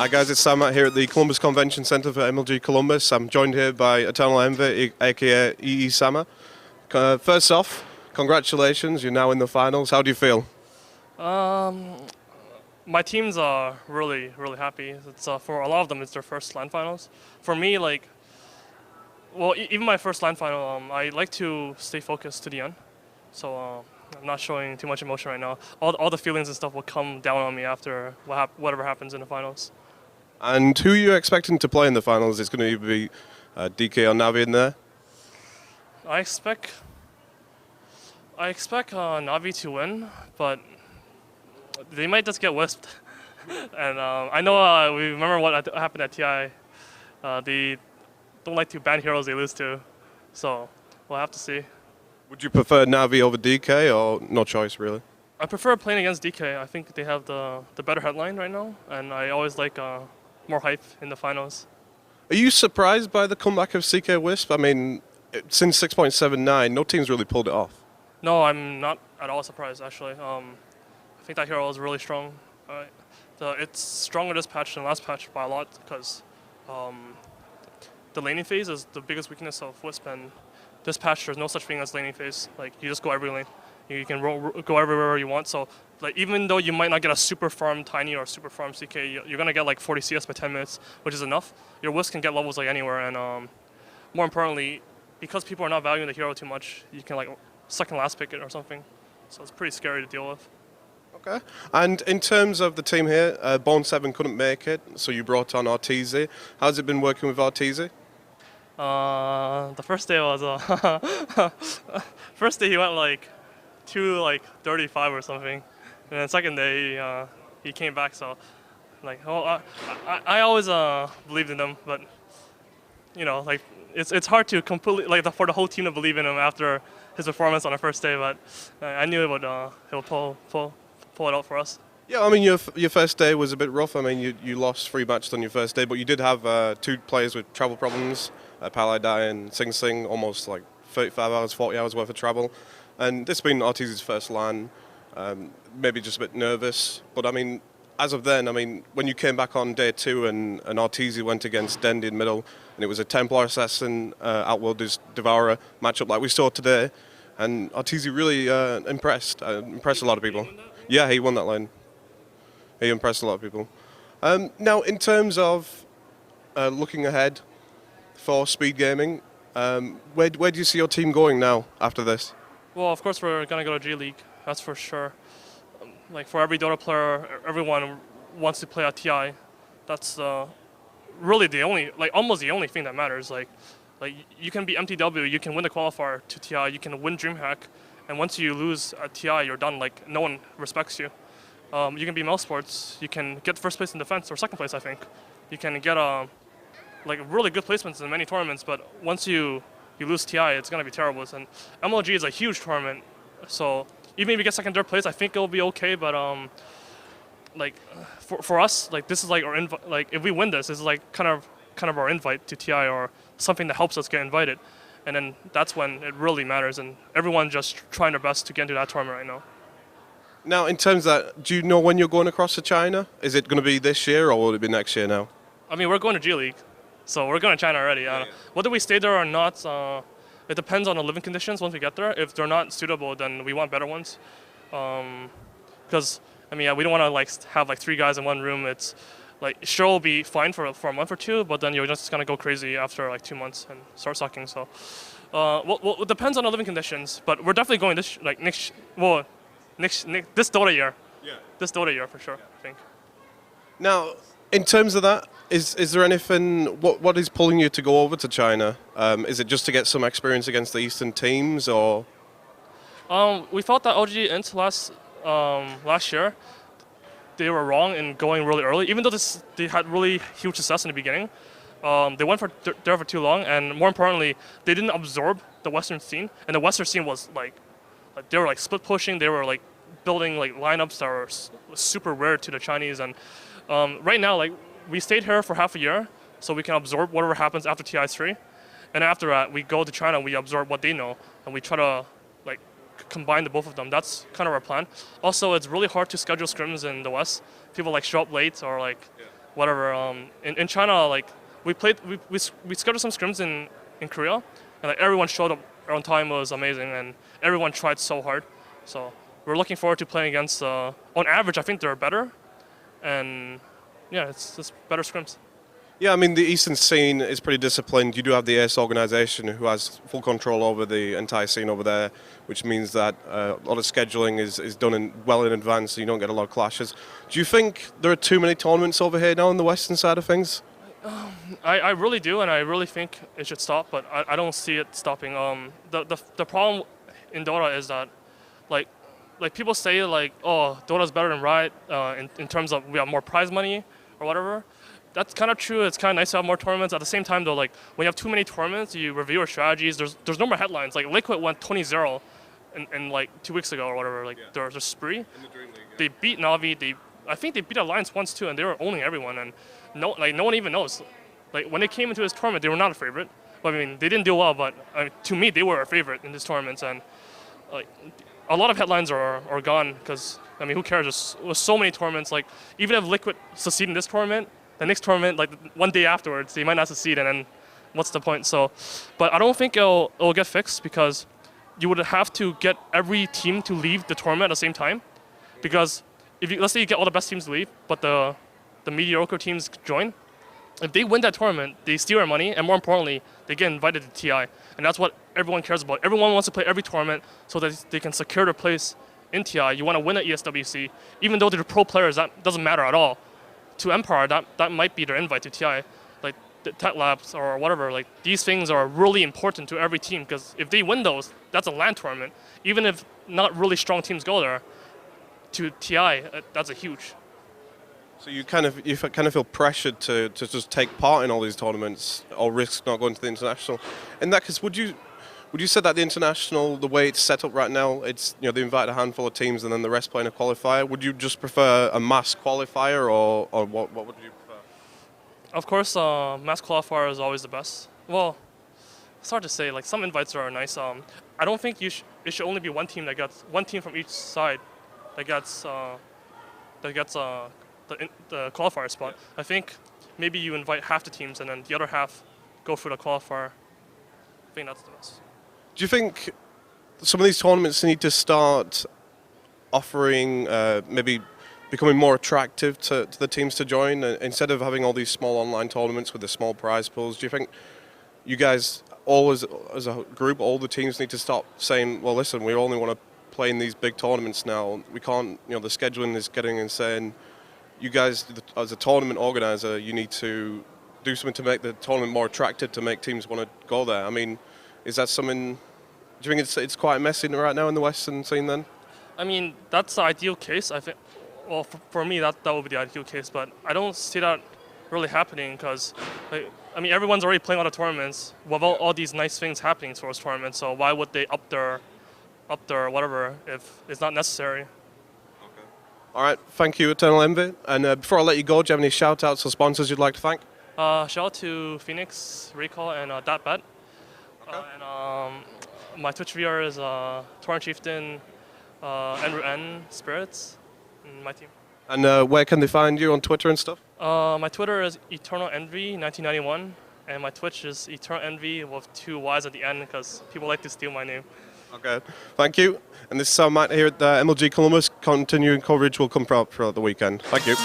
Hi guys, it's Cyborgmatt here at the Columbus Convention Centre for MLG Columbus. I'm joined here by EternaLEnVy, aka EE Sama. First off, congratulations, you're now in the finals. How do you feel? My team's really happy. It's for a lot of them, it's their first LAN finals. For me, even my first LAN final, I like to stay focused to the end. So I'm not showing too much emotion right now. All the feelings and stuff will come down on me after whatever happens in the finals. And who are you expecting to play in the finals? Is going to be DK or Navi in there? I expect Navi to win, but they might just get wisped. And I know we remember what happened at TI. They don't like to ban heroes they lose to, so we'll have to see. Would you prefer Navi over DK or no choice really? I prefer playing against DK. I think they have the better headline right now, and I always like more hype in the finals. Are you surprised by the comeback of CK Wisp? I mean, since 6.79, no team's really pulled it off. No, I'm not at all surprised actually. I think that hero is really strong. It's stronger this patch than last patch by a lot because the laning phase is the biggest weakness of Wisp, and this patch there's no such thing as laning phase. Like you just go every lane. You can go everywhere you want. So like even though you might not get a super farm Tiny or super farm CK, you're gonna get like 40 CS by 10 minutes, which is enough. Your Wisp can get levels like anywhere, and more importantly, because people are not valuing the hero too much, you can like second last pick it or something. So it's pretty scary to deal with. Okay. And in terms of the team here, Bone7 couldn't make it, so you brought on Arteezy. How's it been working with Arteezy? The first day was first day he went like 2:35 or something, and then second day he came back. So I always believed in him, but you know like it's hard to completely for the whole team to believe in him after his performance on the first day. But I knew he'll pull it out for us. Yeah, I mean your first day was a bit rough. I mean you lost 3 matches on your first day, but you did have 2 players with travel problems, Palai and Sing Sing, almost like 35 hours, 40 hours worth of travel. And this being Arteezy's first LAN, maybe just a bit nervous. But I mean, as of then, I mean, when you came back on day 2 and Arteezy went against Dendy in middle, and it was a Templar Assassin Outworlders Devourer matchup like we saw today, and Arteezy really impressed a lot of people. Yeah, he won that lane. He impressed a lot of people. Now, in terms of looking ahead for speed gaming, where do you see your team going now after this? Well, of course we're gonna go to G League. That's for sure. Like for every Dota player, everyone wants to play at TI. That's really the only, almost the only thing that matters. Like you can be MTW, you can win the qualifier to TI, you can win DreamHack, and once you lose at TI, you're done. Like no one respects you. You can be Mel Sports, you can get first place in defense or second place, I think. You can get really good placements in many tournaments, but once you lose TI, it's gonna be terrible. And MLG is a huge tournament, so even if you get second, third place, I think it'll be okay. But for us, this is like our invite. If we win this is like kind of our invite to TI or something that helps us get invited, and then that's when it really matters. And everyone's just trying their best to get into that tournament right now. Now, in terms of that, do you know when you're going across to China? Is it going to be this year or will it be next year now? I mean, we're going to G League, so we're going to China already. Whether we stay there or not, it depends on the living conditions once we get there. If they're not suitable, then we want better ones. Because I mean, we don't want to have 3 guys in one room. It's sure will be fine for a month or 2, but then you're just gonna go crazy after 2 months and start sucking. So, well, it depends on the living conditions. But we're definitely going this this Dota year. Yeah. This Dota year for sure. I think. Now, in terms of that, is there anything? What is pulling you to go over to China? Is it just to get some experience against the Eastern teams, or? We felt that OG Int last year, they were wrong in going really early. Even though they had really huge success in the beginning, they went there for too long, and more importantly, they didn't absorb the Western scene. And the Western scene was they were split pushing. They were building lineups that were super rare to the Chinese. And right now, we stayed here for half a year, so we can absorb whatever happens after TI3. And after that, we go to China, we absorb what they know, and we try to combine the both of them. That's kind of our plan. Also, it's really hard to schedule scrims in the West. People show up late or whatever. In China, like we scheduled some scrims in Korea, and like everyone showed up on time. Was amazing, and everyone tried so hard. So we're looking forward to playing against. On average, I think they're better, and yeah, it's just better scrims. Yeah, I mean, the Eastern scene is pretty disciplined. You do have the ACE organization who has full control over the entire scene over there, which means that a lot of scheduling is done well in advance, so you don't get a lot of clashes. Do you think there are too many tournaments over here now on the Western side of things? I really do, and I really think it should stop, but I don't see it stopping. The problem in Dota is that, like people say, like, oh, Dota's better than Riot in terms of we have more prize money or whatever. That's kind of true. It's kind of nice to have more tournaments. At the same time, though, like when you have too many tournaments, you review your strategies. There's no more headlines. Like Liquid went 20-0 in like 2 weeks ago or whatever. Like they're spree. In the Dream League, yeah. They beat Navi. I think they beat Alliance once too, and they were owning everyone. And no one even knows. Like when they came into this tournament, they were not a favorite. Well, I mean, they didn't do well, but to me, they were a favorite in this tournament. And like a lot of headlines are gone because I mean, who cares? There's so many tournaments. Like even if Liquid succeed in this tournament, the next tournament, like 1 day afterwards, they might not succeed, and then what's the point? So, but I don't think it'll get fixed because you would have to get every team to leave the tournament at the same time. Because if let's say you get all the best teams to leave, but the mediocre teams join, if they win that tournament, they steal your money, and more importantly, they get invited to TI, and that's what everyone cares about. Everyone wants to play every tournament so that they can secure their place in TI. You want to win at ESWC, even though they're pro players, that doesn't matter at all. To Empire, that might be their invite to TI, like the Tech Labs or whatever. Like these things are really important to every team because if they win those, that's a LAN tournament. Even if not really strong teams go there, to TI, that's a huge. So you kind of feel pressured to just take part in all these tournaments or risk not going to the international. In that case, would you say that the international, the way it's set up right now, it's they invite a handful of teams and then the rest play in a qualifier? Would you just prefer a mass qualifier or what would you prefer? Of course, mass qualifier is always the best. Well, it's hard to say. Like some invites are nice. I don't think it should only be one team from each side that gets the qualifier spot. I think maybe you invite half the teams and then the other half go through the qualifier. I think that's the best. Do you think some of these tournaments need to start offering, maybe becoming more attractive to the teams to join instead of having all these small online tournaments with the small prize pools? Do you think you guys, as a group, all the teams need to stop saying, well, listen, we only want to play in these big tournaments now. We can't, the scheduling is getting insane. You guys, as a tournament organizer, you need to do something to make the tournament more attractive to make teams want to go there. I mean, is that something? Do you think it's quite messy right now in the Western scene then? I mean, that's the ideal case. I think. Well, for me, that would be the ideal case, but I don't see that really happening because, I mean, everyone's already playing all the tournaments with all these nice things happening for those tournaments. So why would they up their whatever if it's not necessary? Okay. All right. Thank you, EternaLEnVy. And before I let you go, do you have any shout-outs or sponsors you'd like to thank? Shout out to Phoenix, Recall, and .bet. Okay. And my Twitch viewer is Torrent Chieftain, Andrew N, Spirits, and my team. And where can they find you on Twitter and stuff? My Twitter is EternaLEnVy 1991, and my Twitch is EternaLEnVy with 2 Y's at the end because people like to steal my name. Okay, thank you. And this is Cyborgmatt here at the MLG Columbus. Continuing coverage will come throughout the weekend. Thank you.